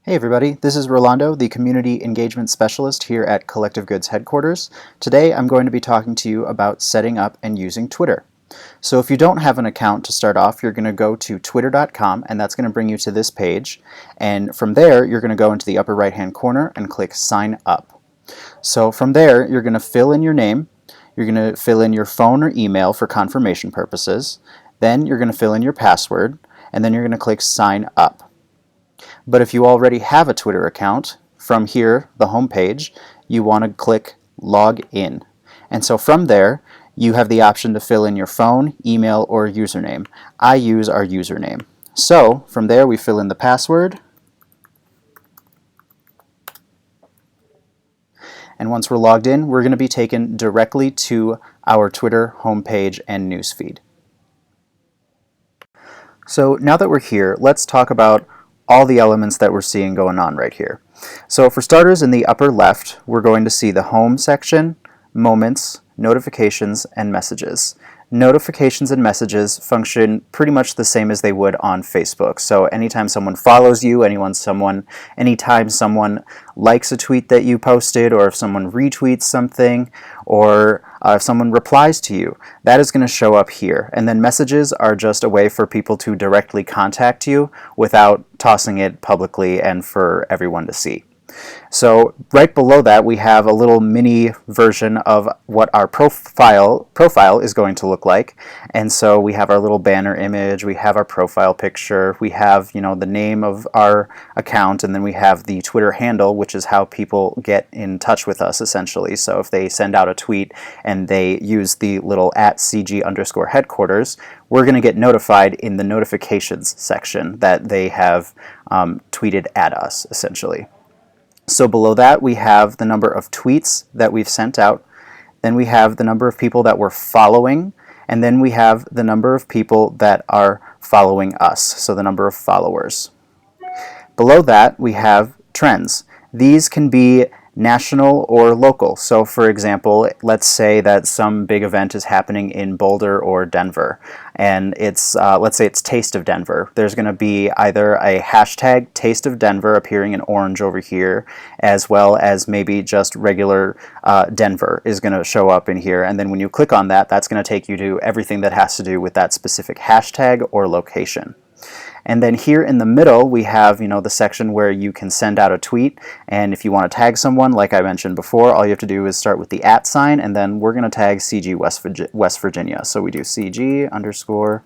Hey everybody, this is Rolando, the Community Engagement Specialist here at Collective Goods headquarters. Today I'm going to be talking to you about setting up and using Twitter. So if you don't have an account to start off, you're going to go to twitter.com and that's going to bring you to this page. And from there, you're going to go into the upper right hand corner and click Sign Up. So from there, you're going to fill in your name, you're going to fill in your phone or email for confirmation purposes, then you're going to fill in your password, and then you're going to click Sign Up. But if you already have a Twitter account, from here, the home page, you want to click Log In. And so from there, you have the option to fill in your phone, email, or username. I use our username. So from there, we fill in the password. And once we're logged in, we're going to be taken directly to our Twitter homepage and newsfeed. So now that we're here, let's talk about all the elements that we're seeing going on right here. So for starters, in the upper left, we're going to see the home section, moments, notifications, and messages. Notifications and messages function pretty much the same as they would on Facebook. So anytime someone follows you, anytime someone likes a tweet that you posted, or if someone retweets something, or if someone replies to you, that is going to show up here. And then messages are just a way for people to directly contact you without tossing it publicly and for everyone to see. So right below that, we have a little mini version of what our profile is going to look like. And so we have our little banner image, we have our profile picture, we have, the name of our account, and then we have the Twitter handle, which is how people get in touch with us essentially. So if they send out a tweet and they use the little @CG_headquarters, we're going to get notified in the notifications section that they have tweeted at us essentially. So below that, we have the number of tweets that we've sent out. Then we have the number of people that we're following. And then we have the number of people that are following us, so the number of followers. Below that, we have trends. These can be national or local. So for example, let's say that some big event is happening in Boulder or Denver, and it's let's say it's Taste of Denver. There's going to be either a hashtag Taste of Denver appearing in orange over here, as well as maybe just regular Denver is going to show up in here. And then when you click on that, that's going to take you to everything that has to do with that specific hashtag or location. And then here in the middle, we have, the section where you can send out a tweet. And if you want to tag someone, like I mentioned before, all you have to do is start with the @ sign, and then we're going to tag CG West Virginia. So we do CG_West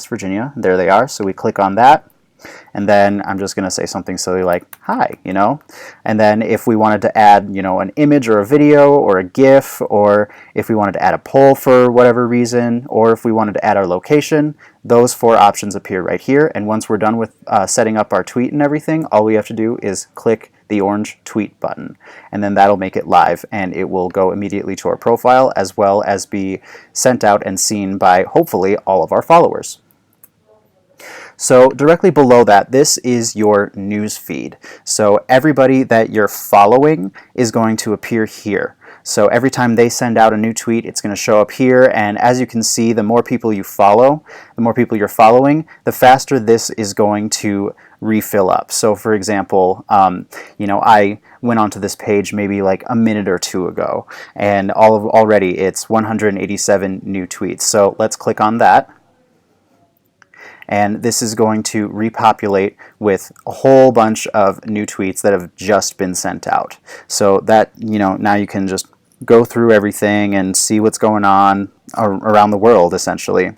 Virginia. There they are. So we click on that. And then I'm just going to say something silly like, hi, And then if we wanted to add, an image or a video or a GIF, or if we wanted to add a poll for whatever reason, or if we wanted to add our location, those 4 options appear right here. And once we're done with setting up our tweet and everything, all we have to do is click the orange tweet button. And then that'll make it live, and it will go immediately to our profile, as well as be sent out and seen by, hopefully, all of our followers. So directly below that, this is your news feed. So everybody that you're following is going to appear here. So every time they send out a new tweet, it's going to show up here. And as you can see, the more people you follow, the more people you're following, the faster this is going to refill up. So for example, I went onto this page maybe like a minute or 2 ago, and already it's 187 new tweets. So let's click on that. And this is going to repopulate with a whole bunch of new tweets that have just been sent out. So that, now you can just go through everything and see what's going on around the world, essentially.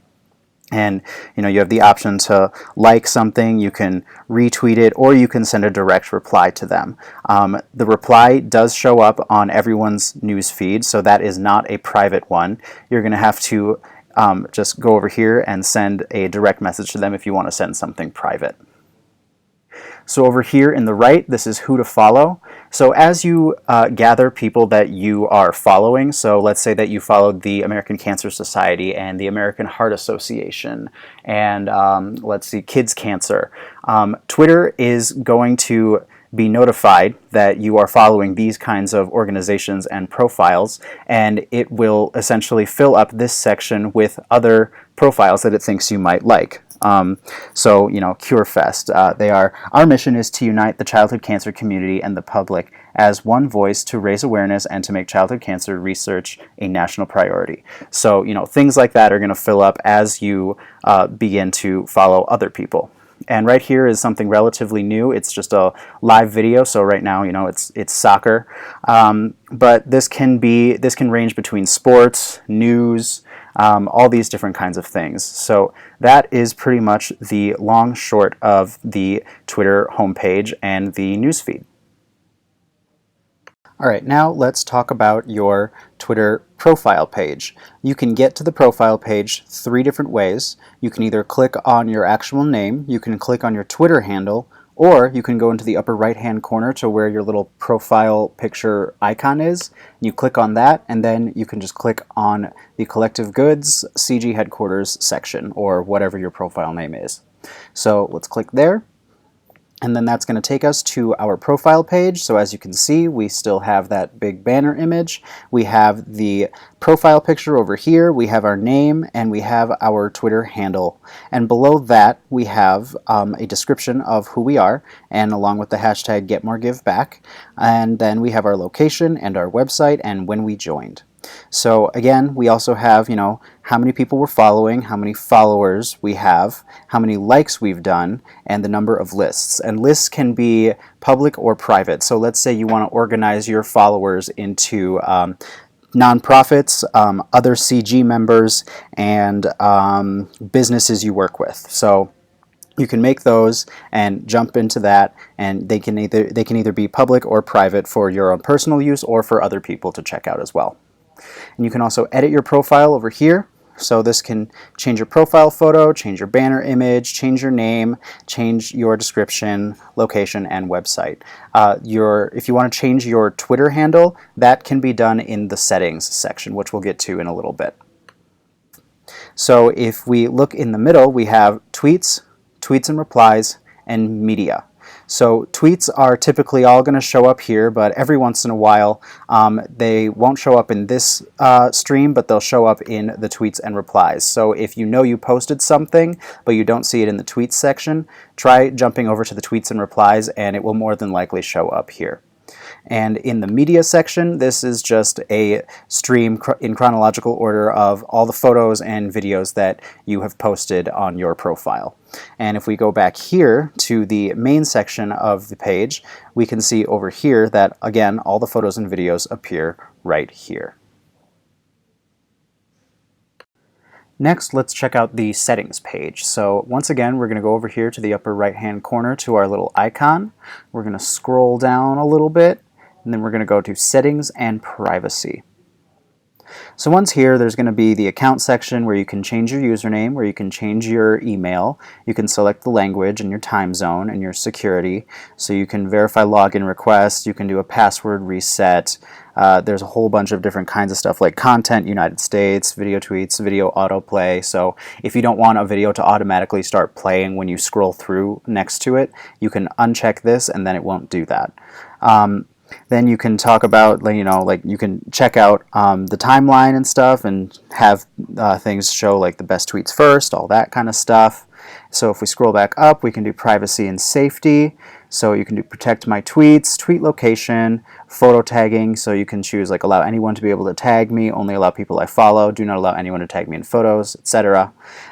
And, you have the option to like something, you can retweet it, or you can send a direct reply to them. The reply does show up on everyone's news feed, so that is not a private one. You're going to have to just go over here and send a direct message to them if you want to send something private. So over here in the right, this is who to follow. So as you gather people that you are following, so let's say that you followed the American Cancer Society and the American Heart Association and let's see, Kids Cancer, Twitter is going to be notified that you are following these kinds of organizations and profiles, and it will essentially fill up this section with other profiles that it thinks you might like. So, you know, CureFest. Our mission is to unite the childhood cancer community and the public as one voice to raise awareness and to make childhood cancer research a national priority. So, you know, things like that are going to fill up as you begin to follow other people. And right here is something relatively new. It's just a live video, so right now, you know, it's soccer. But this can range between sports, news, all these different kinds of things. So that is pretty much the long short of the Twitter homepage and the newsfeed. All right, now let's talk about your Twitter profile page. You can get to the profile page 3 different ways. You can either click on your actual name, you can click on your Twitter handle, or you can go into the upper right-hand corner to where your little profile picture icon is. You click on that, and then you can just click on the Collective Goods CG Headquarters section, or whatever your profile name is. So let's click there. And then that's going to take us to our profile page. So as you can see, we still have that big banner image. We have the profile picture over here, we have our name, and we have our Twitter handle. And below that, we have a description of who we are, and along with the hashtag #GetMoreGiveBack. And then we have our location and our website and when we joined. So again, we also have, you know, how many people we're following, how many followers we have, how many likes we've done, and the number of lists. And lists can be public or private. So let's say you want to organize your followers into nonprofits, other CG members, and businesses you work with. So you can make those and jump into that, and they can either be public or private for your own personal use or for other people to check out as well. And you can also edit your profile over here. So this can change your profile photo, change your banner image, change your name, change your description, location, and website. If you want to change your Twitter handle, that can be done in the settings section, which we'll get to in a little bit. So if we look in the middle, we have tweets, tweets and replies, and media. So tweets are typically all going to show up here, but every once in a while they won't show up in this stream, but they'll show up in the tweets and replies. So if you know you posted something, but you don't see it in the tweets section, try jumping over to the tweets and replies, and it will more than likely show up here. And in the media section, this is just a stream in chronological order of all the photos and videos that you have posted on your profile. And if we go back here to the main section of the page, we can see over here that, again, all the photos and videos appear right here. Next, let's check out the settings page. So once again, we're going to go over here to the upper right-hand corner to our little icon. We're going to scroll down a little bit, and then we're going to go to Settings and Privacy. So once here, there's going to be the account section where you can change your username, where you can change your email, you can select the language and your time zone and your security, so you can verify login requests, you can do a password reset. There's a whole bunch of different kinds of stuff like content, United States, video tweets, video autoplay. So if you don't want a video to automatically start playing when you scroll through next to it, you can uncheck this and then it won't do that. Then you can talk about, you know, like you can check out the timeline and stuff and have things show like the best tweets first, all that kind of stuff. So if we scroll back up, we can do privacy and safety. So you can do protect my tweets, tweet location, photo tagging. So you can choose like allow anyone to be able to tag me, only allow people I follow, do not allow anyone to tag me in photos, etc.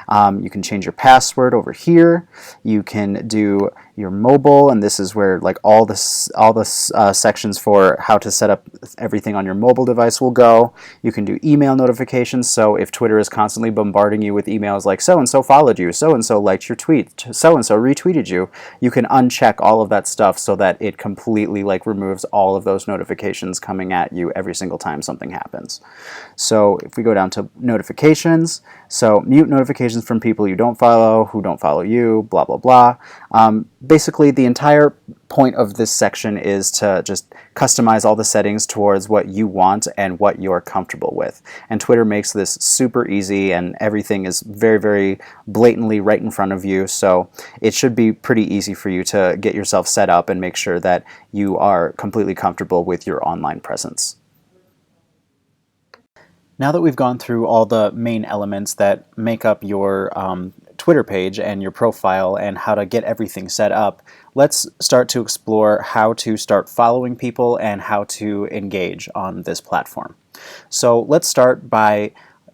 You can change your password over here. You can do your mobile, and this is where like all the sections for how to set up everything on your mobile device will go. You can do email notifications, so if Twitter is constantly bombarding you with emails like so-and-so followed you, so-and-so liked your tweet, so-and-so retweeted you, you can uncheck all of that stuff so that it completely like removes all of those notifications coming at you every single time something happens. So if we go down to notifications, so mute notifications from people you don't follow, who don't follow you, blah, blah, blah. Basically, the entire point of this section is to just customize all the settings towards what you want and what you're comfortable with. And Twitter makes this super easy, and everything is very, very blatantly right in front of you. So it should be pretty easy for you to get yourself set up and make sure that you are completely comfortable with your online presence. Now that we've gone through all the main elements that make up your Twitter page and your profile and how to get everything set up, let's start to explore how to start following people and how to engage on this platform. So let's start by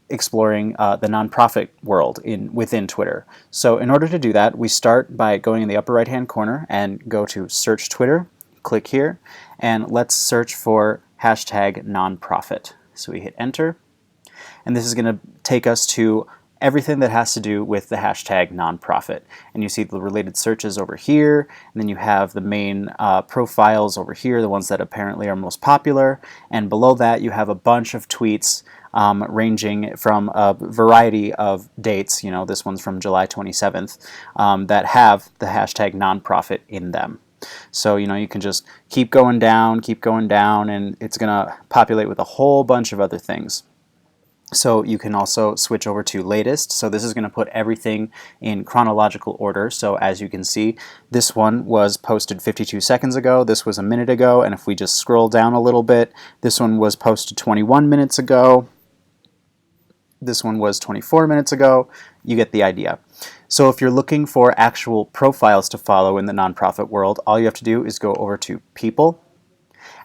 exploring the nonprofit world within Twitter. So in order to do that, we start by going in the upper right hand corner and go to search Twitter, click here, and let's search for hashtag nonprofit. So we hit enter, and this is going to take us to everything that has to do with the hashtag nonprofit. And you see the related searches over here, and then you have the main profiles over here, the ones that apparently are most popular, and below that you have a bunch of tweets ranging from a variety of dates. This one's from July 27th, that have the hashtag nonprofit in them. So, you can just keep going down, and it's going to populate with a whole bunch of other things. So you can also switch over to latest. So this is going to put everything in chronological order. So as you can see, this one was posted 52 seconds ago, this was a minute ago, and if we just scroll down a little bit, this one was posted 21 minutes ago, this one was 24 minutes ago. You get the idea. So if you're looking for actual profiles to follow in the nonprofit world, all you have to do is go over to People,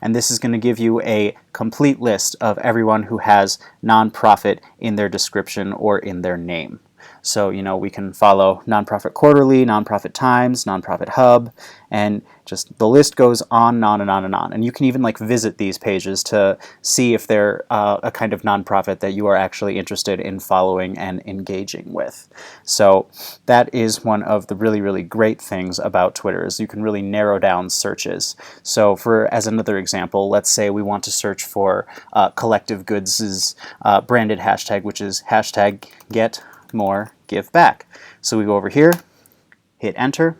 and this is going to give you a complete list of everyone who has nonprofit in their description or in their name. So, we can follow Nonprofit Quarterly, Nonprofit Times, Nonprofit Hub, and just the list goes on and on and on and on. And you can even visit these pages to see if they're a kind of nonprofit that you are actually interested in following and engaging with. So that is one of the really, really great things about Twitter, is you can really narrow down searches. So as another example, let's say we want to search for Collective Goods' branded hashtag, which is hashtag Get More Give Back. So we go over here, hit enter,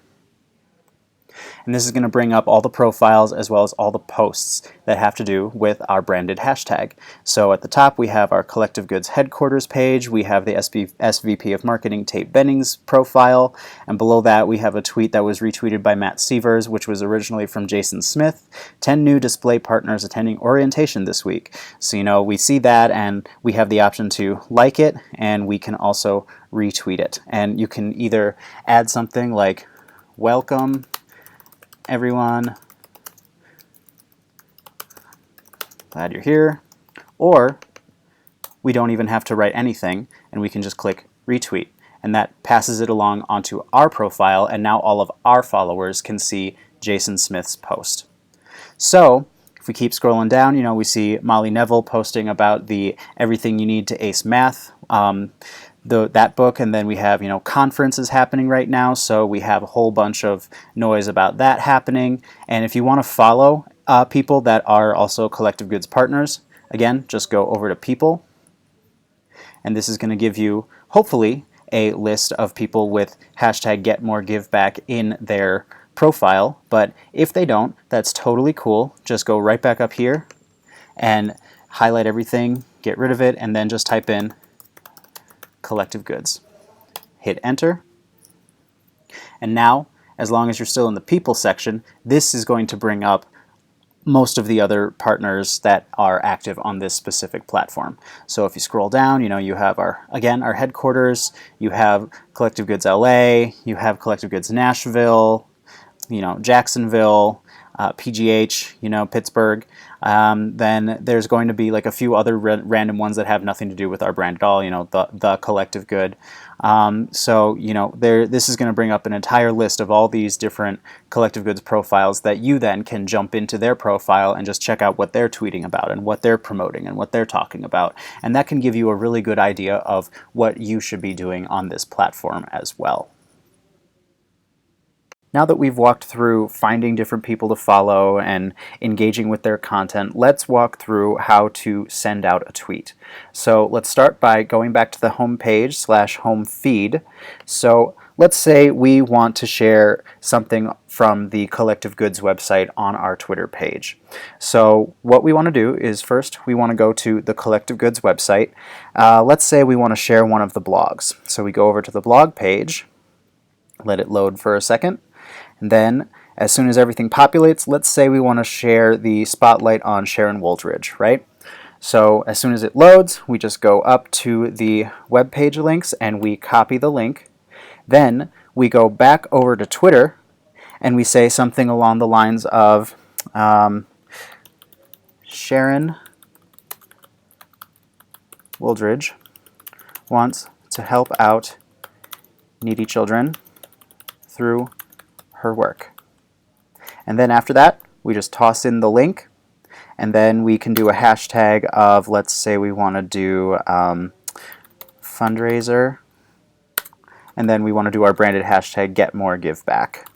and this is going to bring up all the profiles as well as all the posts that have to do with our branded hashtag. So at the top we have our Collective Goods headquarters page, we have the SVP of Marketing Tate Benning's profile, and below that we have a tweet that was retweeted by Matt Sievers, which was originally from Jason Smith, 10 new display partners attending orientation this week. So we see that and we have the option to like it, and we can also retweet it. And you can either add something like, welcome everyone, glad you're here, or we don't even have to write anything and we can just click retweet, and that passes it along onto our profile, and now all of our followers can see Jason Smith's post. So if we keep scrolling down, we see Molly Neville posting about the Everything You Need to Ace Math, that book, and then we have conferences happening right now, so we have a whole bunch of noise about that happening. And if you want to follow people that are also Collective Goods partners, again, just go over to People, and this is going to give you hopefully a list of people with hashtag Get More Give Back in their profile. But if they don't, that's totally cool. Just go right back up here and highlight everything, get rid of it, and then just type in Collective Goods. Hit enter. And now, as long as you're still in the People section, this is going to bring up most of the other partners that are active on this specific platform. So if you scroll down, you have our headquarters, you have Collective Goods LA, you have Collective Goods Nashville, Jacksonville, PGH, Pittsburgh. Then there's going to be a few other random ones that have nothing to do with our brand at all, the Collective Good. This is going to bring up an entire list of all these different Collective Goods profiles that you then can jump into their profile and just check out what they're tweeting about and what they're promoting and what they're talking about. And that can give you a really good idea of what you should be doing on this platform as well. Now that we've walked through finding different people to follow and engaging with their content, let's walk through how to send out a tweet. So let's start by going back to the home page / home feed. So let's say we want to share something from the Collective Goods website on our Twitter page. So what we want to do is first we want to go to the Collective Goods website. Let's say we want to share one of the blogs. So we go over to the blog page, let it load for a second. And then, as soon as everything populates, let's say we want to share the spotlight on Sharon Wooldridge, right? So as soon as it loads, we just go up to the web page links and we copy the link. Then we go back over to Twitter and we say something along the lines of Sharon Wooldridge wants to help out needy children through her work. And then after that, we just toss in the link, and then we can do a hashtag of, let's say we want to do fundraiser, and then we want to do our branded hashtag Get More Give Back.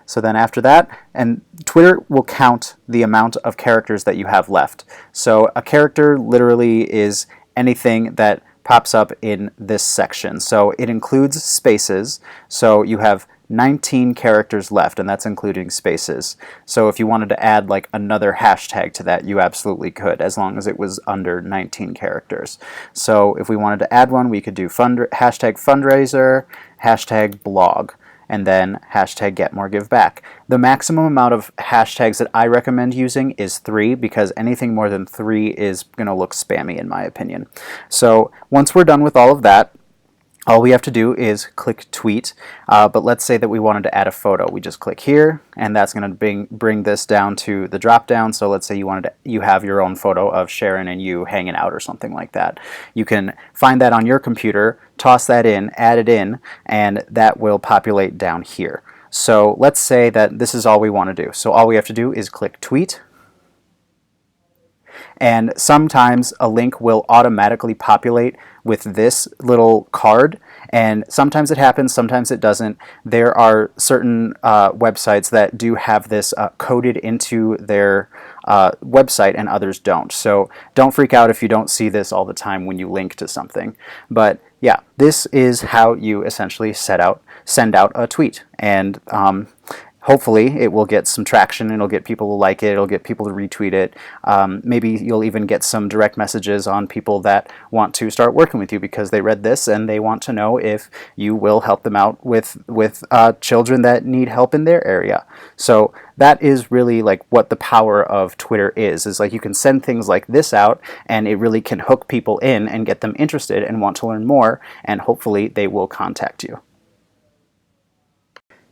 So then after that, and Twitter will count the amount of characters that you have left. So a character literally is anything that pops up in this section. So it includes spaces. So you have 19 characters left, and that's including spaces. So if you wanted to add like another hashtag to that, you absolutely could, as long as it was under 19 characters. So if we wanted to add one, we could do hashtag fundraiser, hashtag blog, and then hashtag Get More Give Back. The maximum amount of hashtags that I recommend using is 3, because anything more than 3 is going to look spammy in my opinion. So once we're done with all of that, all we have to do is click tweet, but let's say that we wanted to add a photo. We just click here, and that's going to bring this down to the drop down. So let's say you have your own photo of Sharon and you hanging out or something like that. You can find that on your computer, toss that in, add it in, and that will populate down here. So let's say that this is all we want to do. So all we have to do is click tweet, and sometimes a link will automatically populate with this little card, and sometimes it happens, sometimes it doesn't. There are certain websites that do have this coded into their website, and others don't. So don't freak out if you don't see this all the time when you link to something. But yeah, this is how you essentially send out a tweet, and hopefully it will get some traction, it'll get people to like it, it'll get people to retweet it. Maybe you'll even get some direct messages on people that want to start working with you because they read this and they want to know if you will help them out with children that need help in their area. So that is really like what the power of Twitter is like you can send things like this out, and it really can hook people in and get them interested and want to learn more, and hopefully they will contact you.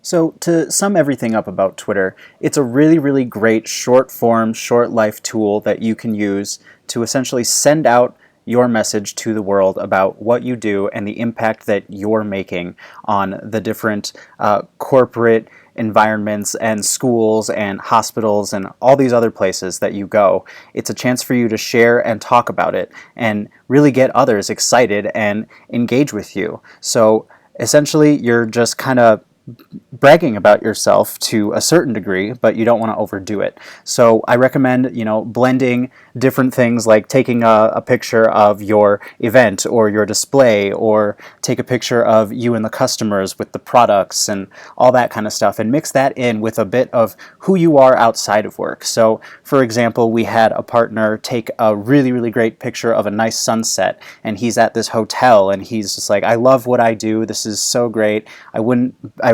So to sum everything up about Twitter, it's a really, really great short form, short life tool that you can use to essentially send out your message to the world about what you do and the impact that you're making on the different corporate environments and schools and hospitals and all these other places that you go. It's a chance for you to share and talk about it and really get others excited and engage with you. So essentially, you're just kind of bragging about yourself to a certain degree, but you don't want to overdo it. So I recommend, blending different things, like taking a picture of your event or your display, or take a picture of you and the customers with the products and all that kind of stuff, and mix that in with a bit of who you are outside of work. So for example, we had a partner take a really, really great picture of a nice sunset, and he's at this hotel and he's just like, I love what I do, this is so great, I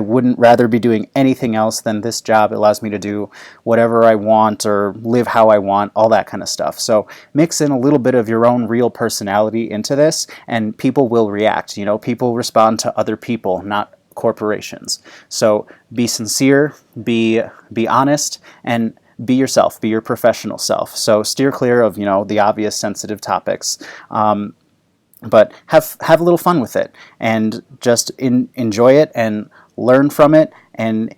wouldn't rather be doing anything else than this job. It allows me to do whatever I want or live how I want, all that kind of stuff. So mix in a little bit of your own real personality into this, and people will react. People respond to other people, not corporations. So be sincere, be honest, and be yourself, be your professional self. So steer clear of, the obvious sensitive topics. But have a little fun with it, and just enjoy it and learn from it. And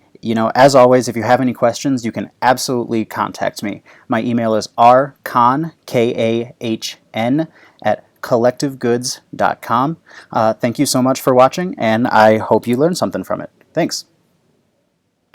as always, if you have any questions, you can absolutely contact me. My email is rkahn, Kahn, at collectivegoods.com. Thank you so much for watching, and I hope you learned something from it. Thanks.